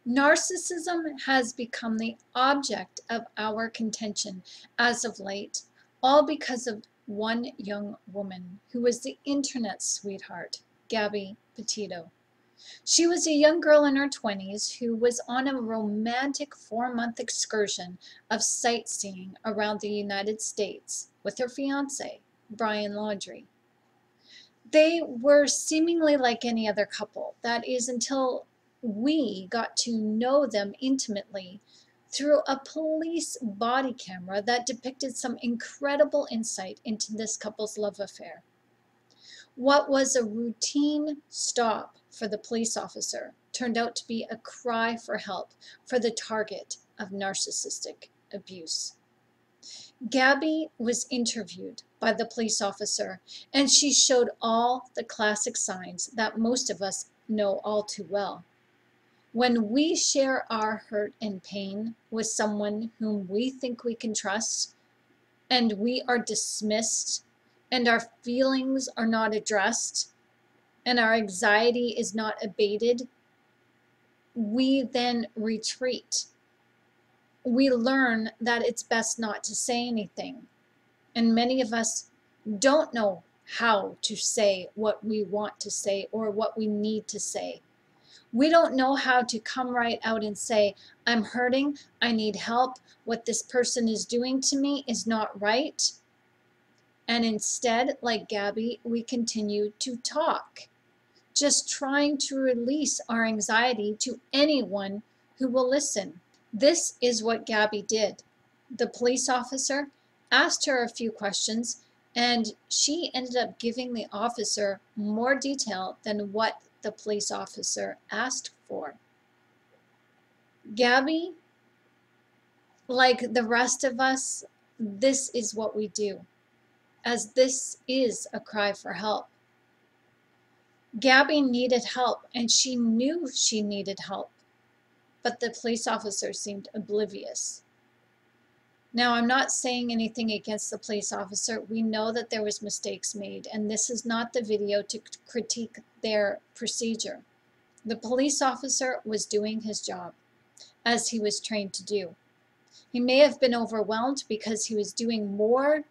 Narcissism has become the object of our contention as of late, all because of one young woman who was the internet sweetheart, Gabby Petito. She was a young girl in her 20s who was on a romantic 4-month excursion of sightseeing around the United States with her fiance, Brian Laundrie. They were seemingly like any other couple. That is, until we got to know them intimately through a police body camera that depicted some incredible insight into this couple's love affair. What was a routine stop for the police officer turned out to be a cry for help for the target of narcissistic abuse. Gabby was interviewed by the police officer, and she showed all the classic signs that most of us know all too well. When we share our hurt and pain with someone whom we think we can trust, and we are dismissed, and our feelings are not addressed, and our anxiety is not abated, we then retreat. We learn that it's best not to say anything. And many of us don't know how to say what we want to say or what we need to say. We don't know how to come right out and say, I'm hurting, I need help, what this person is doing to me is not right. And instead, like Gabby, we continue to talk, just trying to release our anxiety to anyone who will listen. This is what Gabby did. The police officer asked her a few questions, and she ended up giving the officer more detail than what the police officer asked for. Gabby, like the rest of us, this is what we do, as this is a cry for help. Gabby needed help, and she knew she needed help, but the police officer seemed oblivious. Now, I'm not saying anything against the police officer. We know that there was mistakes made, and this is not the video to critique their procedure. The police officer was doing his job, as he was trained to do. He may have been overwhelmed because he was doing more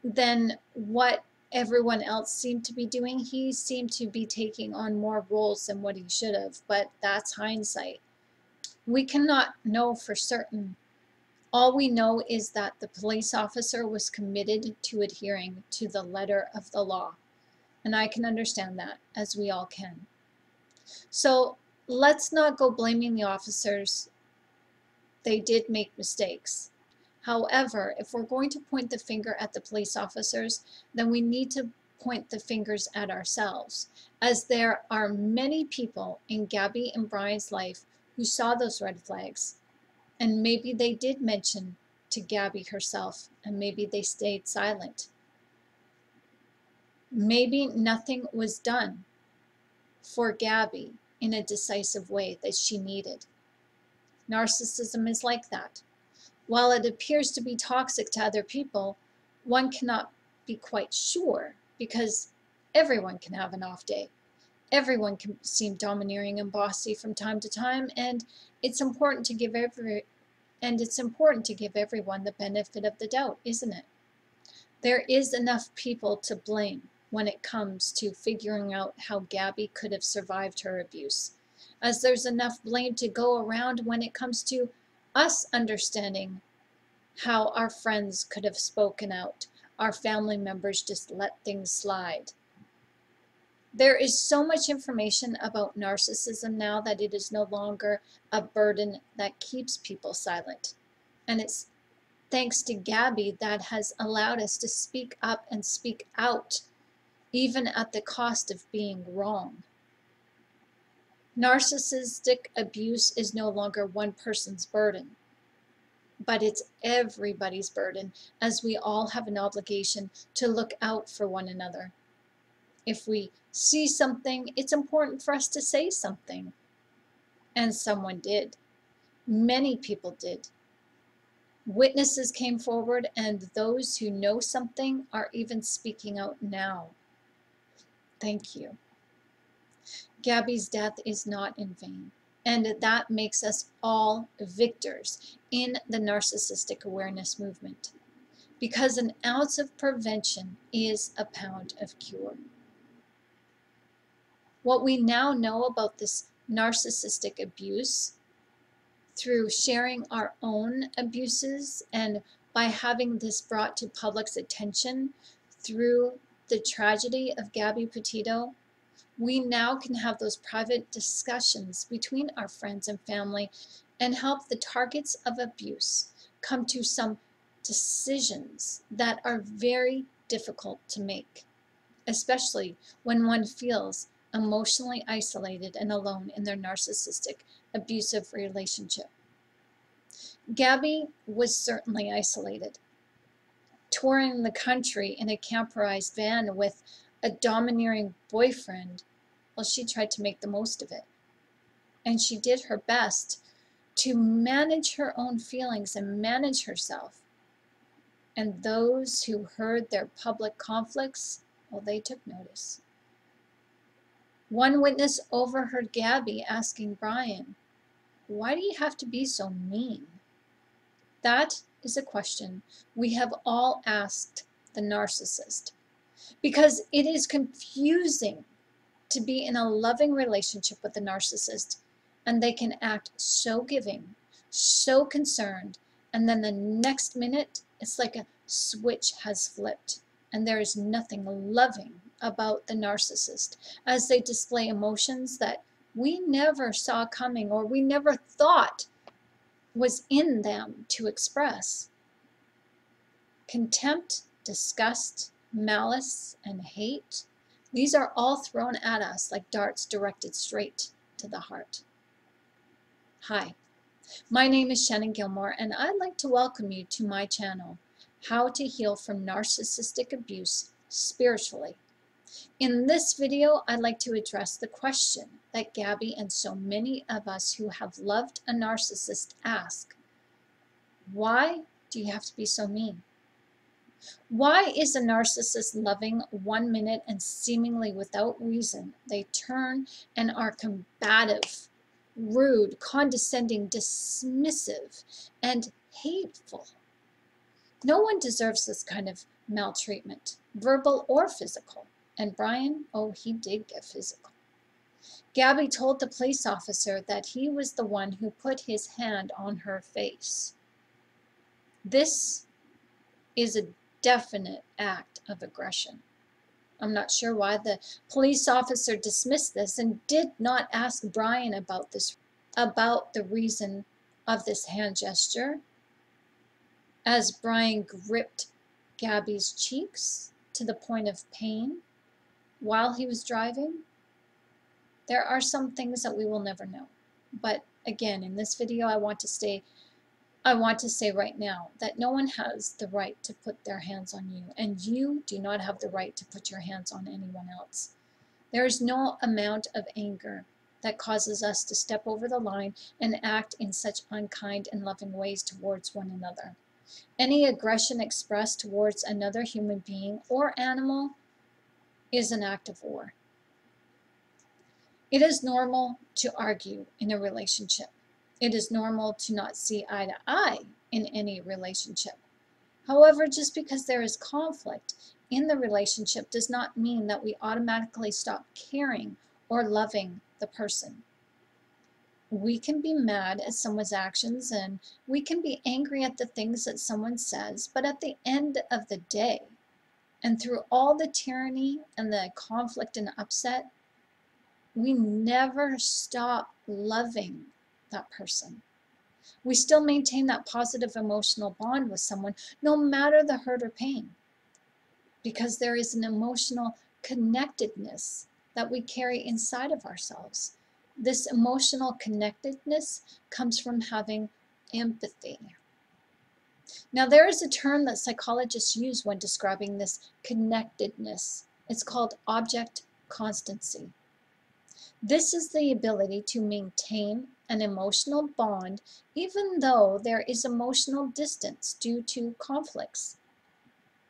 than what everyone else seemed to be doing. He seemed to be taking on more roles than what he should have, but that's hindsight. We cannot know for certain. All we know is that the police officer was committed to adhering to the letter of the law, and I can understand that, as we all can. So let's not go blaming the officers. They did make mistakes. However, if we're going to point the finger at the police officers, then we need to point the fingers at ourselves, as there are many people in Gabby and Brian's life who saw those red flags. And maybe they did mention to Gabby herself, and maybe they stayed silent. Maybe nothing was done for Gabby in a decisive way that she needed. Narcissism is like that. While it appears to be toxic to other people, one cannot be quite sure, because everyone can have an off day. Everyone can seem domineering and bossy from time to time, and it's important to give everyone the benefit of the doubt, isn't it? There is enough people to blame when it comes to figuring out how Gabby could have survived her abuse, as there's enough blame to go around when it comes to us understanding how our friends could have spoken out, our family members just let things slide. There is so much information about narcissism now that it is no longer a burden that keeps people silent. And it's thanks to Gabby that has allowed us to speak up and speak out, even at the cost of being wrong. Narcissistic abuse is no longer one person's burden, but it's everybody's burden, as we all have an obligation to look out for one another. If we see something, it's important for us to say something. And someone did. Many people did. Witnesses came forward, and those who know something are even speaking out now. Thank you. Gabby's death is not in vain, And that makes us all victors in the narcissistic awareness movement, because an ounce of prevention is a pound of cure. What we now know about this narcissistic abuse through sharing our own abuses and by having this brought to public's attention through the tragedy of Gabby Petito, we now can have those private discussions between our friends and family and help the targets of abuse come to some decisions that are very difficult to make, especially when one feels emotionally isolated and alone in their narcissistic, abusive relationship. Gabby was certainly isolated, touring the country in a camperized van with a domineering boyfriend. Well, she tried to make the most of it. And she did her best to manage her own feelings and manage herself. And those who heard their public conflicts, well, they took notice. One witness overheard Gabby asking Brian, "Why do you have to be so mean?" That is a question we have all asked the narcissist, because it is confusing to be in a loving relationship with a narcissist, and they can act so giving, so concerned, and then the next minute it's like a switch has flipped and there is nothing loving about the narcissist as they display emotions that we never saw coming or we never thought was in them to express. Contempt, disgust, malice, and hate, these are all thrown at us like darts directed straight to the heart. Hi, my name is Shannon Gilmore, and I'd like to welcome you to my channel, How to Heal from Narcissistic Abuse Spiritually. In this video, I'd like to address the question that Gabby and so many of us who have loved a narcissist ask: why do you have to be so mean? Why is a narcissist loving 1 minute and seemingly without reason they turn and are combative, rude, condescending, dismissive, and hateful? No one deserves this kind of maltreatment, verbal or physical. And Brian, oh, he did get physical. Gabby told the police officer that he was the one who put his hand on her face. This is a definite act of aggression. I'm not sure why the police officer dismissed this and did not ask Brian about the reason of this hand gesture, as Brian gripped Gabby's cheeks to the point of pain while he was driving. There are some things that we will never know. But again, in this video, I want to say right now that no one has the right to put their hands on you, and you do not have the right to put your hands on anyone else. There is no amount of anger that causes us to step over the line and act in such unkind and loving ways towards one another. Any aggression expressed towards another human being or animal is an act of war. It is normal to argue in a relationship. It is normal to not see eye to eye in any relationship. However, just because there is conflict in the relationship does not mean that we automatically stop caring or loving the person. We can be mad at someone's actions and we can be angry at the things that someone says, but at the end of the day, and through all the tyranny and the conflict and upset, we never stop loving that person. We still maintain that positive emotional bond with someone, no matter the hurt or pain, because there is an emotional connectedness that we carry inside of ourselves. This emotional connectedness comes from having empathy. Now, there is a term that psychologists use when describing this connectedness. It's called object constancy. This is the ability to maintain an emotional bond even though there is emotional distance due to conflicts.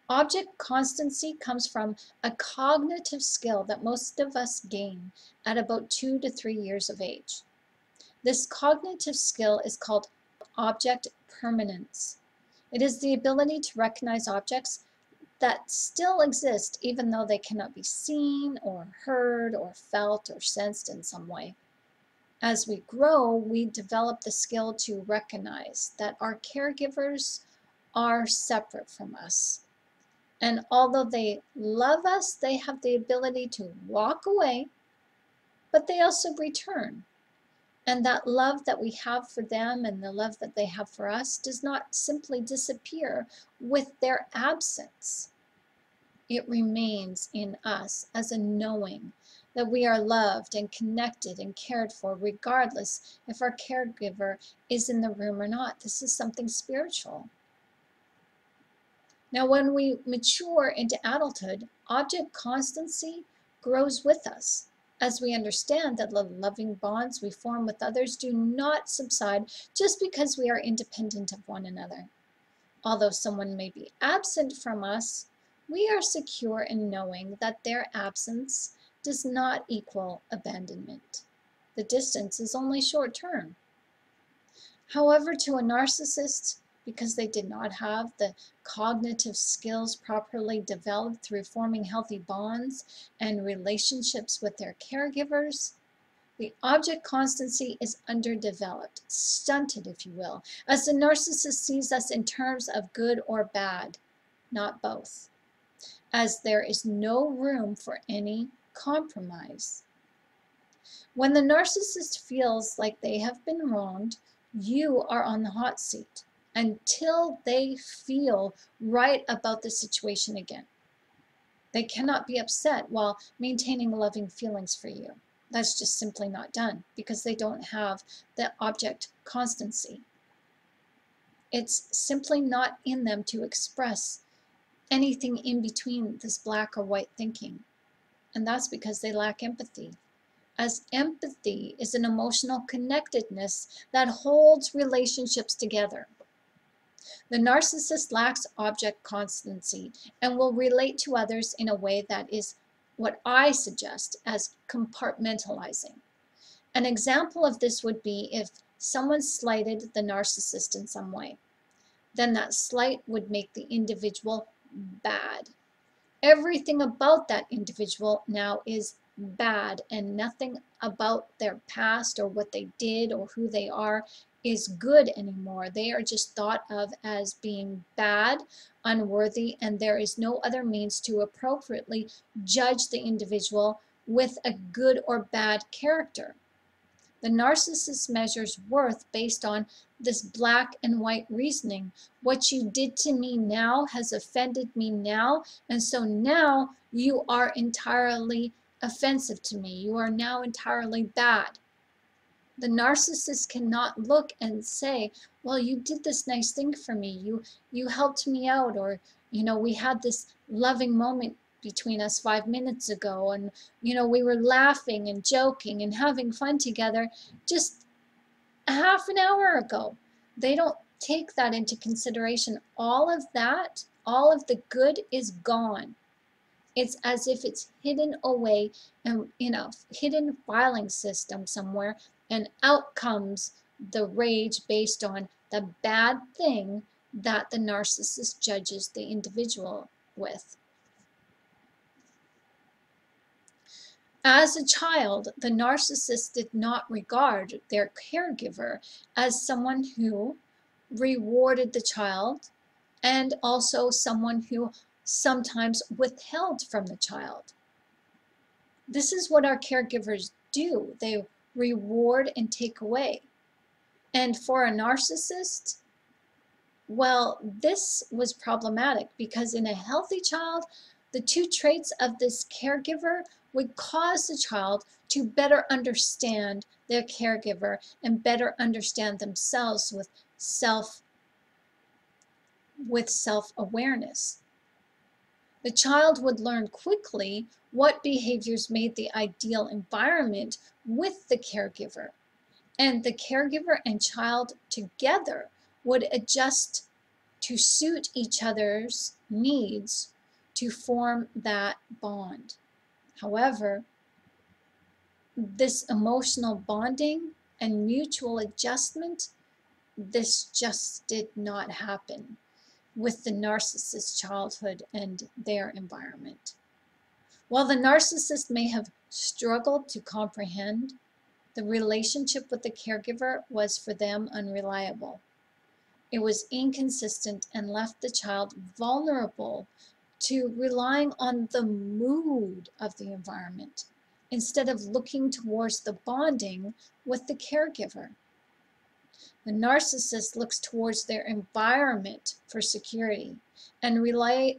Object constancy comes from a cognitive skill that most of us gain at about 2 to 3 years of age. This cognitive skill is called object permanence. It is the ability to recognize objects that still exist even though they cannot be seen or heard or felt or sensed in some way. As we grow, we develop the skill to recognize that our caregivers are separate from us. And although they love us, they have the ability to walk away, but they also return. And that love that we have for them and the love that they have for us does not simply disappear with their absence. It remains in us as a knowing that we are loved and connected and cared for, regardless if our caregiver is in the room or not. This is something spiritual. Now, when we mature into adulthood, object constancy grows with us as we understand that the loving bonds we form with others do not subside just because we are independent of one another. Although someone may be absent from us, we are secure in knowing that their absence does not equal abandonment. The distance is only short term. However, to a narcissist, because they did not have the cognitive skills properly developed through forming healthy bonds and relationships with their caregivers, the object constancy is underdeveloped, stunted, if you will, as the narcissist sees us in terms of good or bad, not both, as there is no room for any compromise. When the narcissist feels like they have been wronged, you are on the hot seat until they feel right about the situation again. They cannot be upset while maintaining loving feelings for you. That's just simply not done because they don't have the object constancy. It's simply not in them to express anything in between this black or white thinking. And that's because they lack empathy. As empathy is an emotional connectedness that holds relationships together. The narcissist lacks object constancy and will relate to others in a way that is what I suggest as compartmentalizing. An example of this would be if someone slighted the narcissist in some way. Then that slight would make the individual bad. Everything about that individual now is bad, and nothing about their past or what they did or who they are is good anymore. They are just thought of as being bad, unworthy, and there is no other means to appropriately judge the individual with a good or bad character. The narcissist measures worth based on this black and white reasoning. What you did to me now has offended me now, and so now you are entirely offensive to me. You are now entirely bad. The narcissist cannot look and say, well, you did this nice thing for me. You helped me out, or we had this loving moment between us 5 minutes ago, and we were laughing and joking and having fun together just a half an hour ago. They don't take that into consideration. All of that, all of the good is gone. It's as if it's hidden away in a hidden filing system somewhere, and out comes the rage based on the bad thing that the narcissist judges the individual with. As a child, the narcissist did not regard their caregiver as someone who rewarded the child and also someone who sometimes withheld from the child. This is what our caregivers do. They reward and take away. And for a narcissist, well, this was problematic because in a healthy child, the two traits of this caregiver would cause the child to better understand their caregiver and better understand themselves with self-awareness. The child would learn quickly what behaviors made the ideal environment with the caregiver, and the caregiver and child together would adjust to suit each other's needs to form that bond. However, this emotional bonding and mutual adjustment, this just did not happen with the narcissist's childhood and their environment. While the narcissist may have struggled to comprehend, the relationship with the caregiver was for them unreliable. It was inconsistent and left the child vulnerable to relying on the mood of the environment instead of looking towards the bonding with the caregiver. The narcissist looks towards their environment for security and relies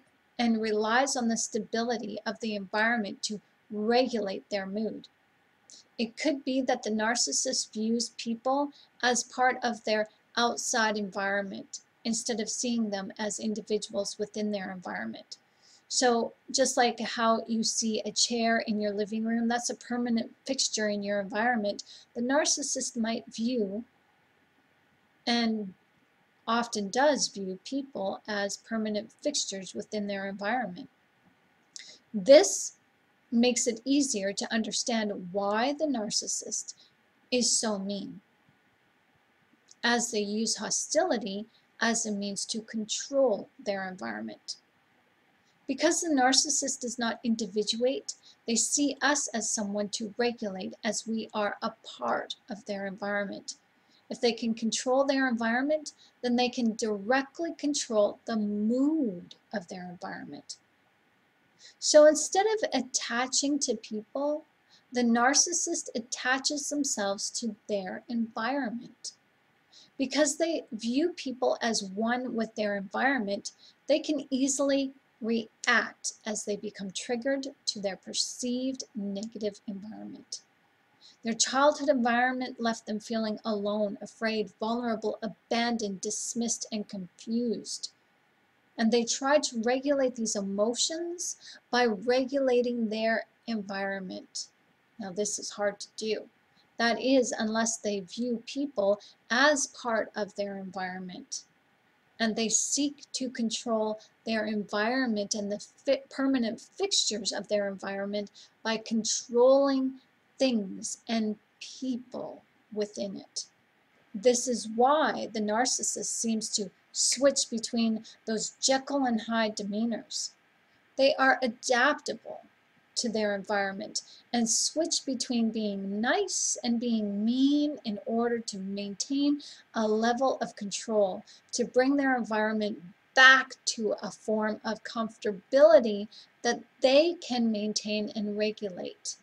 on the stability of the environment to regulate their mood. It could be that the narcissist views people as part of their outside environment instead of seeing them as individuals within their environment. So just like how you see a chair in your living room, that's a permanent fixture in your environment, the narcissist might view, and often does view, people as permanent fixtures within their environment. This makes it easier to understand why the narcissist is so mean, as they use hostility as a means to control their environment. Because the narcissist does not individuate, they see us as someone to regulate, as we are a part of their environment. If they can control their environment, then they can directly control the mood of their environment. So instead of attaching to people, the narcissist attaches themselves to their environment. Because they view people as one with their environment, they can easily react as they become triggered to their perceived negative environment. Their childhood environment left them feeling alone, afraid, vulnerable, abandoned, dismissed, and confused. And they try to regulate these emotions by regulating their environment. Now, this is hard to do. That is, unless they view people as part of their environment, and they seek to control their environment and the permanent fixtures of their environment by controlling things and people within it. This is why the narcissist seems to switch between those Jekyll and Hyde demeanors. They are adaptable to their environment and switch between being nice and being mean in order to maintain a level of control, to bring their environment back to a form of comfortability that they can maintain and regulate.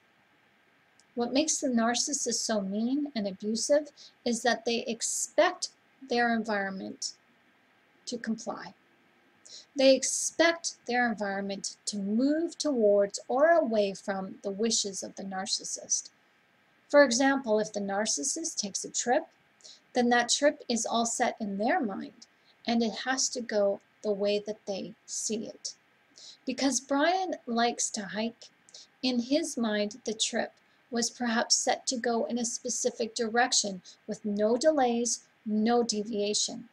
What makes the narcissist so mean and abusive is that they expect their environment to comply. They expect their environment to move towards or away from the wishes of the narcissist. For example, if the narcissist takes a trip, then that trip is all set in their mind, and it has to go the way that they see it. Because Brian likes to hike, in his mind the trip was perhaps set to go in a specific direction with no delays, no deviation.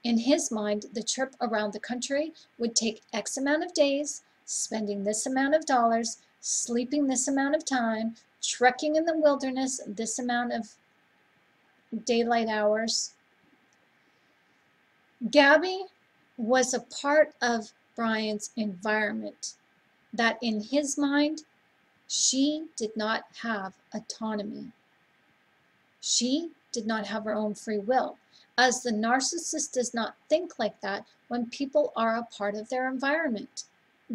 In his mind, the trip around the country would take X amount of days, spending this amount of dollars, sleeping this amount of time, trekking in the wilderness this amount of daylight hours. Gabby was a part of Brian's environment that in his mind, she did not have autonomy. She did not have her own free will, as the narcissist does not think like that when people are a part of their environment.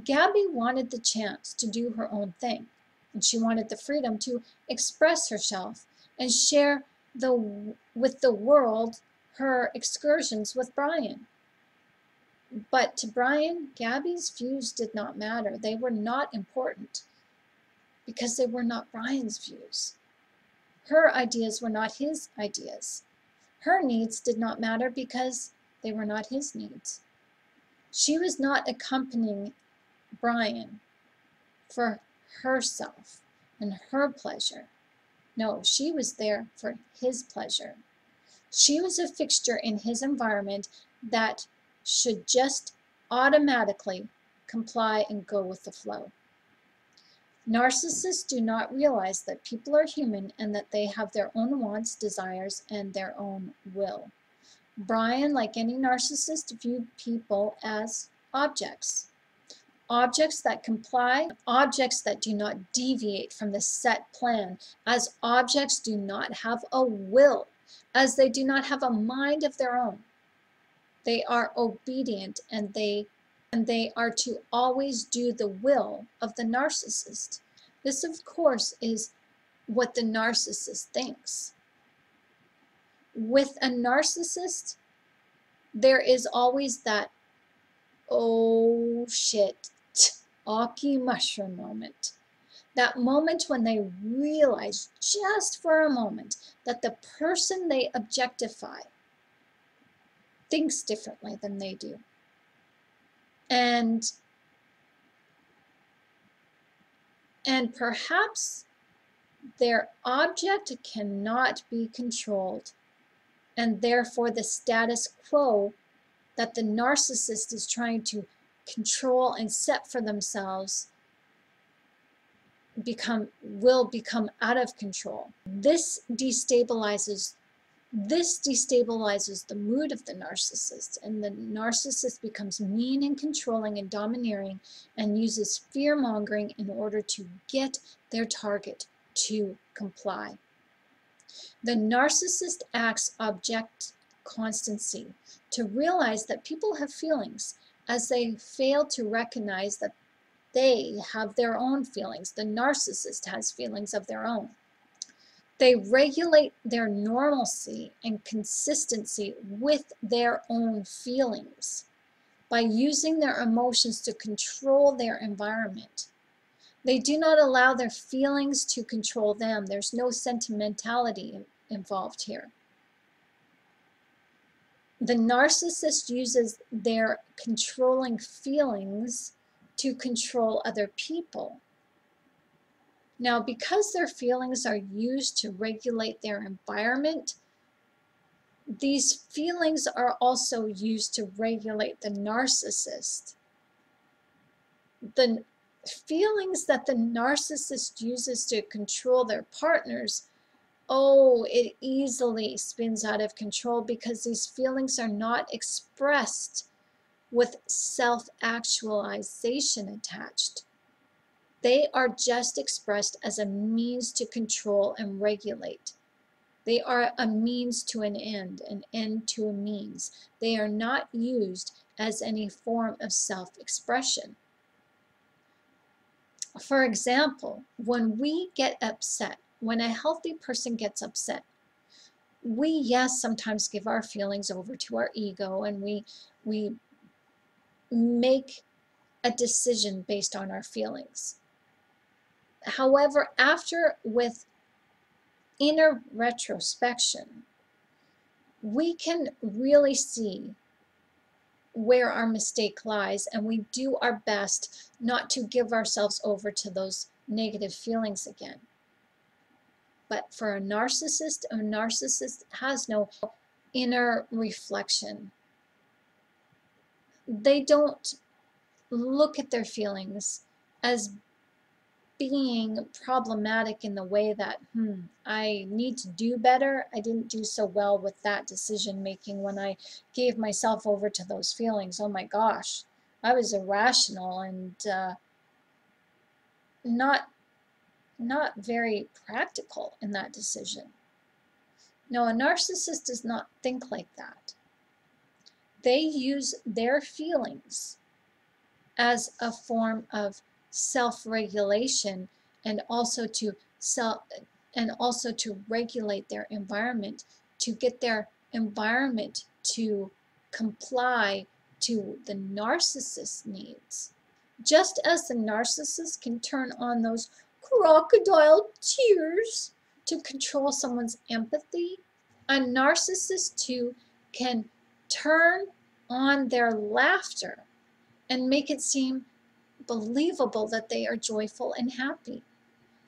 Gabby wanted the chance to do her own thing, and she wanted the freedom to express herself and share with the world her excursions with Brian. But to Brian, Gabby's views did not matter. They were not important because they were not Brian's views. Her ideas were not his ideas. Her needs did not matter because they were not his needs. She was not accompanying Brian for herself and her pleasure. No, she was there for his pleasure. She was a fixture in his environment that should just automatically comply and go with the flow. Narcissists do not realize that people are human and that they have their own wants, desires, and their own will. Brian, like any narcissist, viewed people as objects. Objects that comply, objects that do not deviate from the set plan, as objects do not have a will, as they do not have a mind of their own. They are obedient and they are to always do the will of the narcissist. This, of course, is what the narcissist thinks. With a narcissist, there is always that, oh shit, Aki mushroom moment. That moment when they realize, just for a moment, that the person they objectify thinks differently than they do. And perhaps their object cannot be controlled, and therefore the status quo that the narcissist is trying to control and set for themselves will become out of control. This destabilizes the mood of the narcissist, and the narcissist becomes mean and controlling and domineering and uses fear-mongering in order to get their target to comply. The narcissist acts object constancy to realize that people have feelings, as they fail to recognize that they have their own feelings. The narcissist has feelings of their own. They regulate their normalcy and consistency with their own feelings by using their emotions to control their environment. They do not allow their feelings to control them. There's no sentimentality involved here. The narcissist uses their controlling feelings to control other people. Now, because their feelings are used to regulate their environment, these feelings are also used to regulate the narcissist. The feelings that the narcissist uses to control their partners, it easily spins out of control because these feelings are not expressed with self-actualization attached. They are just expressed as a means to control and regulate. They are a means to an end to a means. They are not used as any form of self-expression. For example, when we get upset, when a healthy person gets upset, we, yes, sometimes give our feelings over to our ego, and we make a decision based on our feelings. However, with inner retrospection, we can really see where our mistake lies, and we do our best not to give ourselves over to those negative feelings again. But for a narcissist has no inner reflection. They don't look at their feelings as being problematic in the way that, I need to do better. I didn't do so well with that decision making when I gave myself over to those feelings. Oh my gosh, I was irrational and not very practical in that decision. No, a narcissist does not think like that. They use their feelings as a form of self-regulation and also to regulate their environment, to get their environment to comply to the narcissist's needs. Just as the narcissist can turn on those crocodile tears to control someone's empathy, a narcissist too can turn on their laughter and make it seem believable that they are joyful and happy.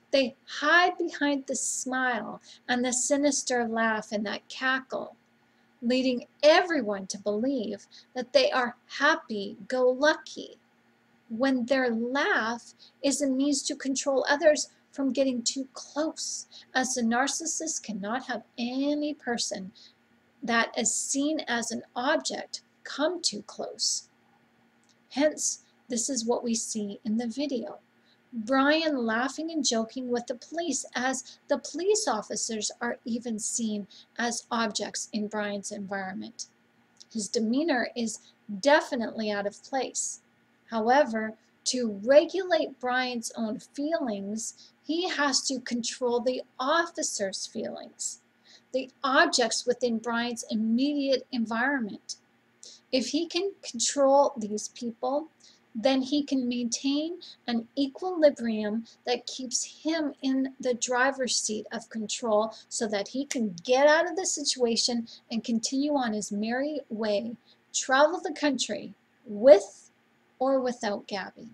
They hide behind the smile and the sinister laugh and that cackle, leading everyone to believe that they are happy-go-lucky. when their laugh is a means to control others from getting too close, as the narcissist cannot have any person that is seen as an object come too close. Hence, this is what we see in the video. Brian laughing and joking with the police, as the police officers are even seen as objects in Brian's environment. His demeanor is definitely out of place. However, to regulate Brian's own feelings, he has to control the officers' feelings, the objects within Brian's immediate environment. If he can control these people, then he can maintain an equilibrium that keeps him in the driver's seat of control so that he can get out of the situation and continue on his merry way, travel the country with or without Gabby.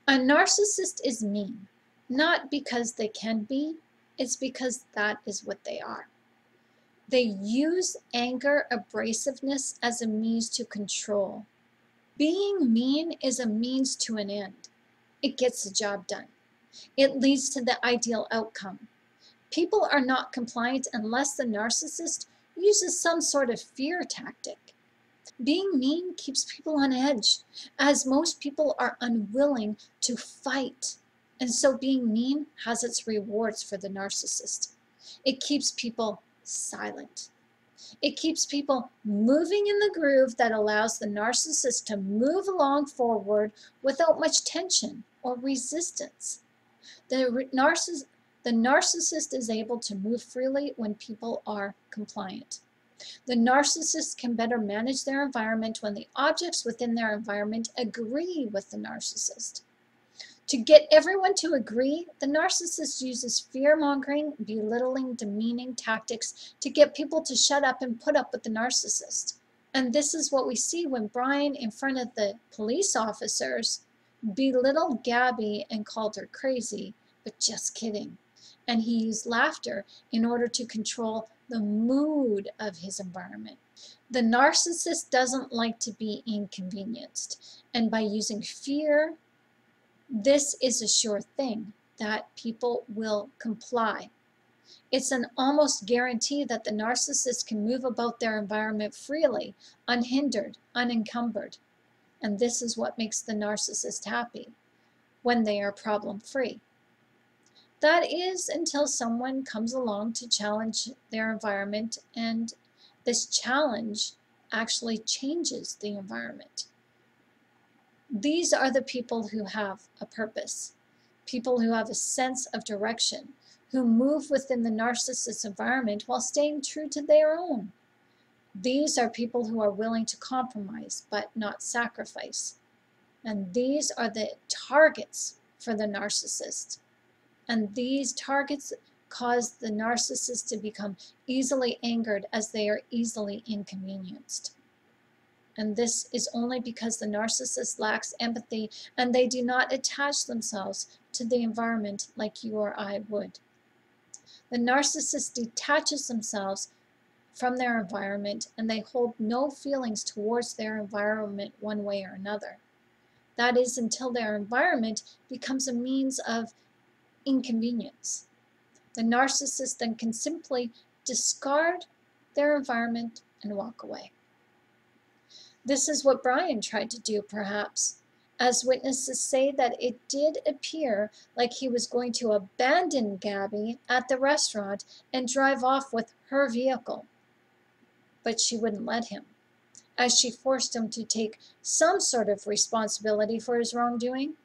A narcissist is mean, not because they can be, it's because that is what they are. They use anger, abrasiveness as a means to control. Being mean is a means to an end. It gets the job done. It leads to the ideal outcome. People are not compliant unless the narcissist uses some sort of fear tactic. Being mean keeps people on edge, as most people are unwilling to fight. And so being mean has its rewards for the narcissist. It keeps people silent. It keeps people moving in the groove that allows the narcissist to move along forward without much tension or resistance. The narcissist is able to move freely when people are compliant. The narcissist can better manage their environment when the objects within their environment agree with the narcissist. To get everyone to agree, the narcissist uses fear-mongering, belittling, demeaning tactics to get people to shut up and put up with the narcissist. And this is what we see when Brian, in front of the police officers, belittled Gabby and called her crazy, but just kidding. And he used laughter in order to control the mood of his environment. The narcissist doesn't like to be inconvenienced, and by using fear, this is a sure thing that people will comply. It's an almost guarantee that the narcissist can move about their environment freely, unhindered, unencumbered. And this is what makes the narcissist happy, when they are problem-free. That is until someone comes along to challenge their environment, and this challenge actually changes the environment. These are the people who have a purpose, people who have a sense of direction, who move within the narcissist's environment while staying true to their own. These are people who are willing to compromise but not sacrifice. And these are the targets for the narcissist. And these targets cause the narcissist to become easily angered as they are easily inconvenienced. And this is only because the narcissist lacks empathy and they do not attach themselves to the environment like you or I would. The narcissist detaches themselves from their environment and they hold no feelings towards their environment one way or another. That is until their environment becomes a means of inconvenience. The narcissist then can simply discard their environment and walk away. This is what Brian tried to do, perhaps, as witnesses say that it did appear like he was going to abandon Gabby at the restaurant and drive off with her vehicle. But she wouldn't let him, as she forced him to take some sort of responsibility for his wrongdoing.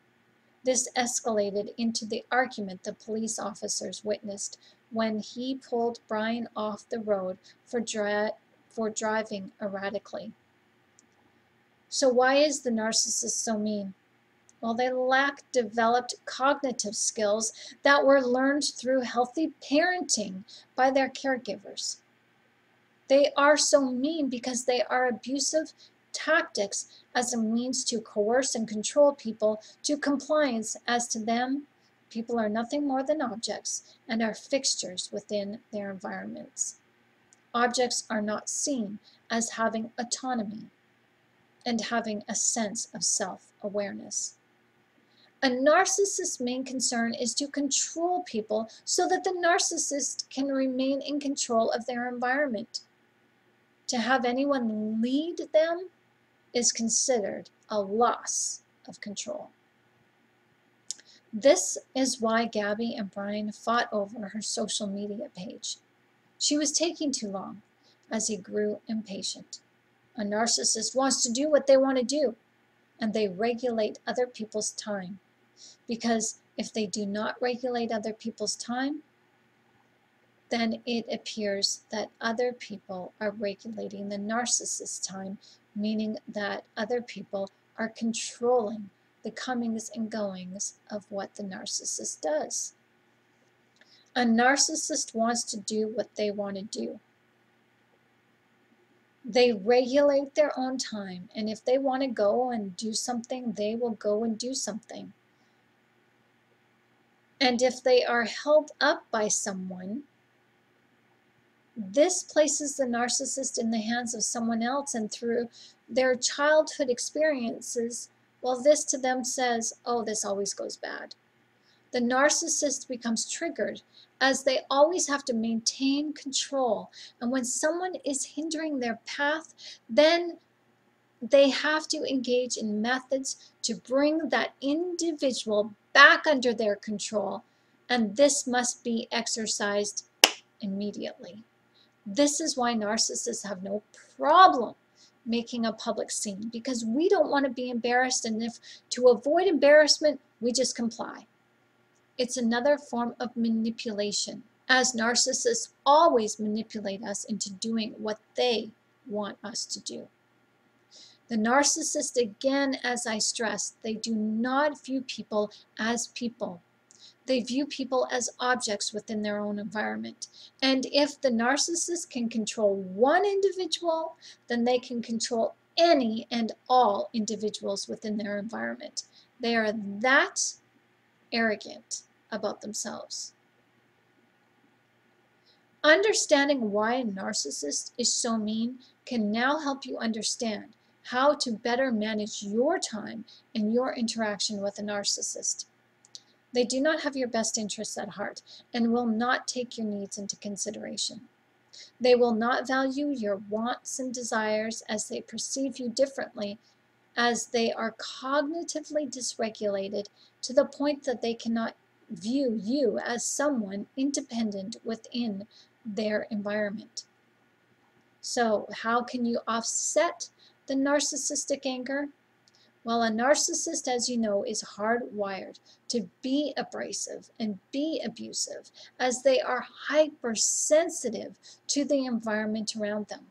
This escalated into the argument the police officers witnessed when he pulled Brian off the road for driving erratically. So why is the narcissist so mean? Well, they lack developed cognitive skills that were learned through healthy parenting by their caregivers. They are so mean because they are abusive tactics as a means to coerce and control people to compliance. As to them, people are nothing more than objects and are fixtures within their environments. Objects are not seen as having autonomy. and having a sense of self-awareness. A narcissist's main concern is to control people so that the narcissist can remain in control of their environment. To have anyone lead them is considered a loss of control. This is why Gabby and Brian fought over her social media page. She was taking too long as he grew impatient. A narcissist wants to do what they want to do, and they regulate other people's time. Because if they do not regulate other people's time, then it appears that other people are regulating the narcissist's time, meaning that other people are controlling the comings and goings of what the narcissist does. A narcissist wants to do what they want to do. They regulate their own time, and if they want to go and do something, they will go and do something. And if they are held up by someone, this places the narcissist in the hands of someone else, and through their childhood experiences, well, this to them says, oh, this always goes bad. The narcissist becomes triggered as they always have to maintain control. And when someone is hindering their path, then they have to engage in methods to bring that individual back under their control, and this must be exercised immediately. This is why narcissists have no problem making a public scene, because we don't want to be embarrassed, and if to avoid embarrassment, we just comply. It's another form of manipulation, as narcissists always manipulate us into doing what they want us to do. The narcissist, again, as I stressed, they do not view people as people. They view people as objects within their own environment. And if the narcissist can control one individual, then they can control any and all individuals within their environment. They are that arrogant about themselves. Understanding why a narcissist is so mean can now help you understand how to better manage your time and your interaction with a narcissist. They do not have your best interests at heart and will not take your needs into consideration. They will not value your wants and desires, as they perceive you differently, as they are cognitively dysregulated to the point that they cannot view you as someone independent within their environment. So how can you offset the narcissistic anger? Well, a narcissist, as you know, is hardwired to be abrasive and be abusive, as they are hypersensitive to the environment around them.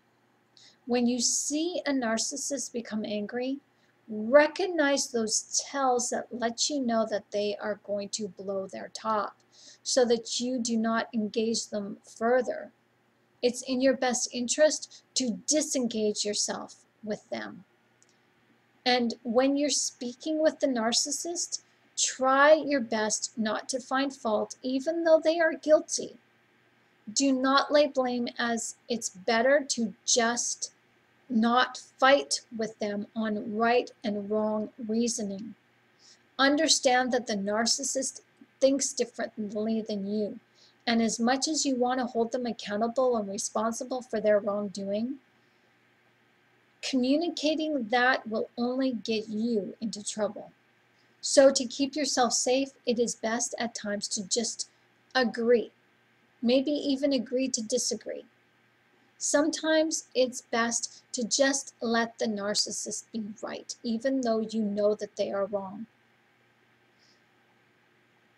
When you see a narcissist become angry, recognize those tells that let you know that they are going to blow their top, so that you do not engage them further. It's in your best interest to disengage yourself with them. And when you're speaking with the narcissist, try your best not to find fault, even though they are guilty. Do not lay blame, as it's better to just not fight with them on right and wrong reasoning. Understand that the narcissist thinks differently than you, and as much as you want to hold them accountable and responsible for their wrongdoing, communicating that will only get you into trouble. So to keep yourself safe, it is best at times to just agree, maybe even agree to disagree. Sometimes it's best to just let the narcissist be right, even though you know that they are wrong.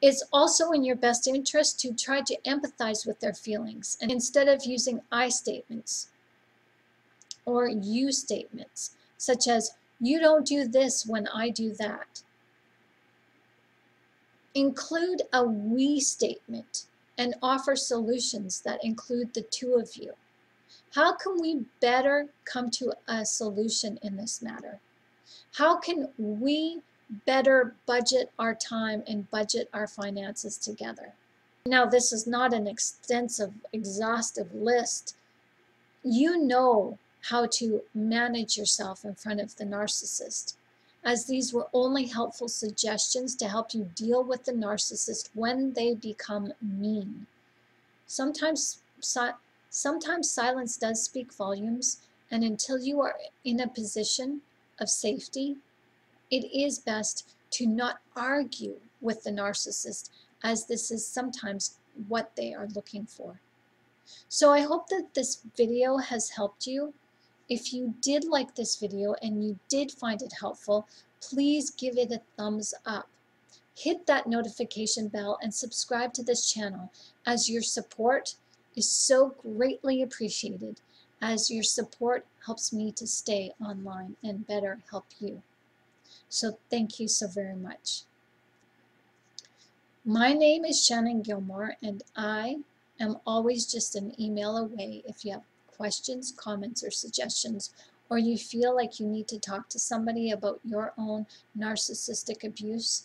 It's also in your best interest to try to empathize with their feelings, and instead of using I statements or you statements, such as, you don't do this when I do that. Include a we statement and offer solutions that include the two of you. How can we better come to a solution in this matter? How can we better budget our time and budget our finances together? Now, this is not an extensive, exhaustive list. You know how to manage yourself in front of the narcissist, as these were only helpful suggestions to help you deal with the narcissist when they become mean. Sometimes silence does speak volumes, and until you are in a position of safety, it is best to not argue with the narcissist, as this is sometimes what they are looking for. So I hope that this video has helped you. If you did like this video and you did find it helpful, please give it a thumbs up. Hit that notification bell and subscribe to this channel, as your support is so greatly appreciated, as your support helps me to stay online and better help you. So thank you so very much. My name is Shannon Gilmore, and I am always just an email away if you have questions, comments, or suggestions, or you feel like you need to talk to somebody about your own narcissistic abuse.